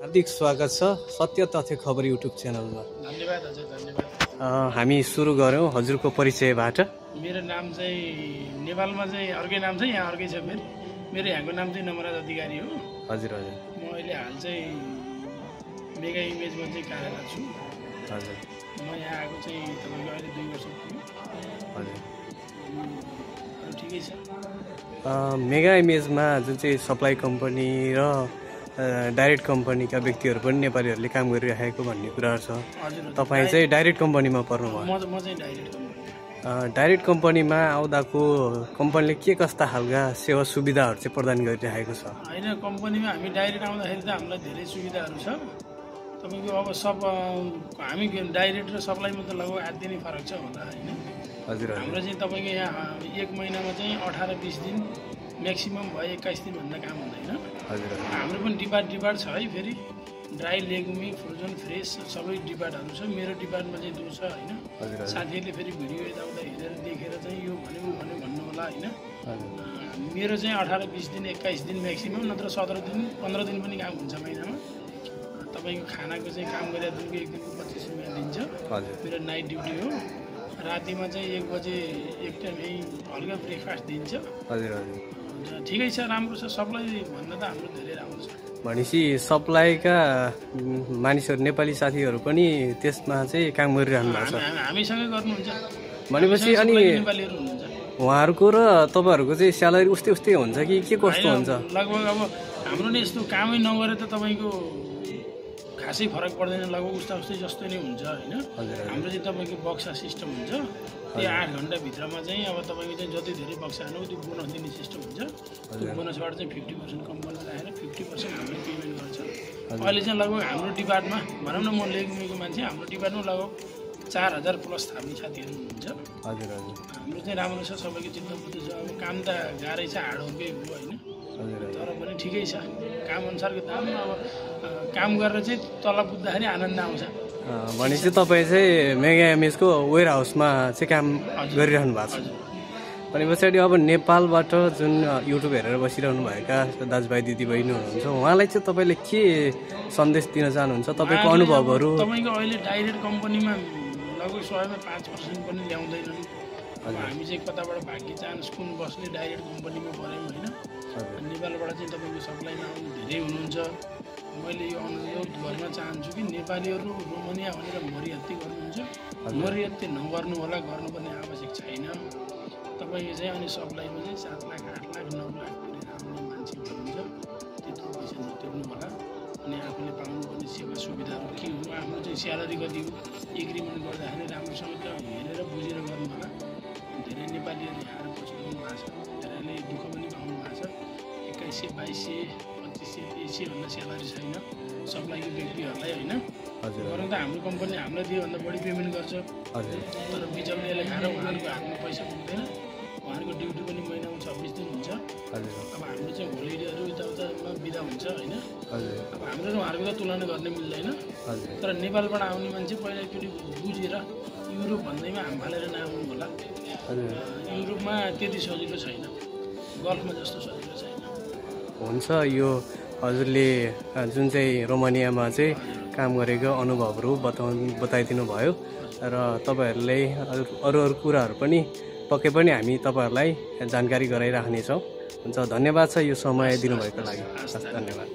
हार्दिक स्वागत छ सत्य तथ्य खबर युट्युब च्यानलमा। धन्यवाद हजुर, धन्यवाद। हामी सुरु गरौँ हजुरको परिचयबाट। मेरो नाम चाहिँ नेपालमा चाहिँ अर्कै नाम छ, यहाँ अर्कै छ। मेरो यहाँको नाम चाहिँ नमराज अधिकारी हो। हजुर हजुर। म अहिले हाल चाहिँ मेगा इमेजमा चाहिँ कार्यरत छु। हजुर। म यहाँ आएको चाहिँ तपाईँको अहिले 2 वर्ष पुग्यो। हजुर। ठिकै छ। मेगा इमेजमा जुन चाहिँ सप्लाई कम्पनी र डाइरेक्ट कम्पनीका व्यक्तिहरू पनि नेपालीहरूले काम गरिरहेको भन्ने कुराहरू छ। तपाईँ चाहिँ डाइरेक्ट कम्पनीमा पर्नुभयो। म चाहिँ डाइरेक्ट कम्पनी। डाइरेक्ट कम्पनीमा आउँदाको कम्पनीले के कस्ता खालका सेवा सुविधाहरू चाहिँ प्रदान गरिरहेको छ? होइन, कम्पनीमा हामी डाइरेक्ट आउँदाखेरि त हामीलाई धेरै सुविधाहरू छ। तपाईँको अब हामी डाइरेक्ट र सप्लाईमा त लगभग 8 दिन फरक छ होला होइन। हजुर। हाम्रो चाहिँ तपाईँको यहाँ 1 महिनामा चाहिँ 18-20 दिन, म्याक्सिमम भयो 21 दिनभन्दा काम हुँदैन। हजुर। हाम्रो पनि डिपार्ट छ है। फेरि ड्राई, लेगमी, फ्रोजन, फ्रेस सबै डिपार्टहरू छ। मेरो डिपार्टमा चाहिँ 2 छ होइन। साथीहरूले फेरि भिडियो यताउता हेरेर देखेर चाहिँ यो भन्नु होला होइन। मेरो चाहिँ 18-20 दिन, 21 दिन म्याक्सिमम, नत्र 17 दिन 15 दिन पनि काम हुन्छ महिनामा। तपाईँको खानाको चाहिँ काम गरेर दिनको 1 दिनको 25 रुपियाँ दिन्छ। मेरो नाइट ड्युटी हो। रातिमा चाहिँ 1 बजे एक टाइम हल्का ब्रेकफास्ट दिन्छ। हजुर हजुर। ठिकै छ, राम्रो छ। सप्लाई भन्दा त हाम्रो धेरै राम्रो छ। भनेपछि सप्लाईका मानिसहरू, नेपाली साथीहरू पनि त्यसमा चाहिँ काम गरिरहनु भएको छ। हामीसँगै गर्नुहुन्छ भनेपछि अनि नेपालीहरू हुनुहुन्छ। उहाँहरूको र तपाईँहरूको चाहिँ स्यालेरी उस्तै उस्तै हुन्छ कि के कस्तो हुन्छ? लगभग अब हाम्रो नि यस्तो कामै नगरे त तपाईँको खासै फरक पर्दैन। लगभग उस्तै जस्तो नै हुन्छ होइन। हाम्रो चाहिँ तपाईँको बक्सा सिस्टम हुन्छ। त्यो 8 घन्टाभित्रमा चाहिँ अब तपाईँको चाहिँ जति धेरै बक्सा हाल्नु त्यो बोनस दिने सिस्टम हुन्छ। त्यो बोनसबाट चाहिँ 50% कम्पनी राखेर 50% हामीले पेमेन्ट गर्छ। अहिले चाहिँ लगभग हाम्रो डिपार्टमा भनौँ न, म लेगमीको मान्छे, हाम्रो डिपार्टमा लगभग 4000 प्लस थाप्ने साथीहरू हुनुहुन्छ। हजुर हजुर। हाम्रो चाहिँ राम्रो छ, सबैको चित्त बुझ्दै छ। अब काम त गाह्रै छ, हार्डवर्कै हो होइन। तर पनि ठिकै छ। काम अनुसारको दाम। अब काम गरेर चाहिँ तल पुग्दाखेरि आनन्द आउँछ। भनेपछि तपाईँ चाहिँ मेगा इमेजको वेयर हाउसमा चाहिँ काम गरिरहनु भएको छ। अनि पछाडि अब नेपालबाट जुन युट्युब हेरेर बसिरहनु भएका दाजुभाइ दिदीबहिनी हुनुहुन्छ, उहाँलाई चाहिँ तपाईँले के सन्देश दिन चाहनुहुन्छ? तपाईँको अनुभवहरू। तपाईँको अहिले डाइरेक्ट कम्पनीमा लगभग 100मा 5% पनि ल्याउँदैनन्। हामी चाहिँ कताबाट भाग्य चान्स कुन बस्ने डाइरेक्ट कम्पनीमा पऱ्यौँ होइन। नेपालबाट चाहिँ तपाईँको सप्लाईमा आउनु धेरै हुनुहुन्छ। मैले यो अनुरोध गर्न चाहन्छु कि नेपालीहरू रोमानिया भनेर मरिहत्ते गर्नुहुन्छ, मरिहत्ते नगर्नु होला। गर्नुपर्ने आवश्यक छैन। तपाईँको चाहिँ अनि सप्लाईमा चाहिँ 7 लाख, 8 लाख, 9 लाख आउने मान्छे हुनुहुन्छ। त्यत्रो पैसा नतिर्नु होला। अनि आफूले पाउनुपर्ने सेवा सुविधाहरू के हो, आफ्नो चाहिँ स्यालेरी कति हो, एग्रिमेन्ट गर्दाखेरि राम्रोसँग हेरेर बुझेर गर्नु होला। धेरै नेपालीहरू आएर बसिरहनु भएको छ। धेरैले दुःख पनि पाउनु भएको छ। 2100, 2200, 2500, 2300भन्दा स्यालेरी छैन सप्लाईको व्यक्तिहरूलाई होइन। गरौँ त हाम्रो कम्पनी हामीलाई त्योभन्दा बढी पेमेन्ट गर्छ। तर बिचौलियाले खाएर उहाँहरूको हातमा पैसा पुग्दैन। उहाँहरूको ड्युटी पनि महिनामा 26 दिन हुन्छ। अब हाम्रो चाहिँ होलिडेहरू यताउतामा बिदा हुन्छ होइन। अब हाम्रो र उहाँहरूको त तुलना गर्न मिल्दैन। तर नेपालबाट आउने मान्छे पहिला एकचोटि बुझेर युरोप भन्दैमा हाम फालेर नआउनु होला। युरोपमा त्यति सजिलो छैन, गल्फमा जस्तो सजिलो छैन। हुन्छ, यो हजुरले जुन चाहिँ रोमानियामा चाहिँ काम गरेको अनुभवहरू बताइदिनु भयो र तपाईँहरूले अरू कुराहरू पनि पक्कै पनि हामी तपाईँहरूलाई जानकारी गराइराख्नेछौँ। हुन्छ, धन्यवाद छ यो समय दिनुभएको लागि। धन्यवाद।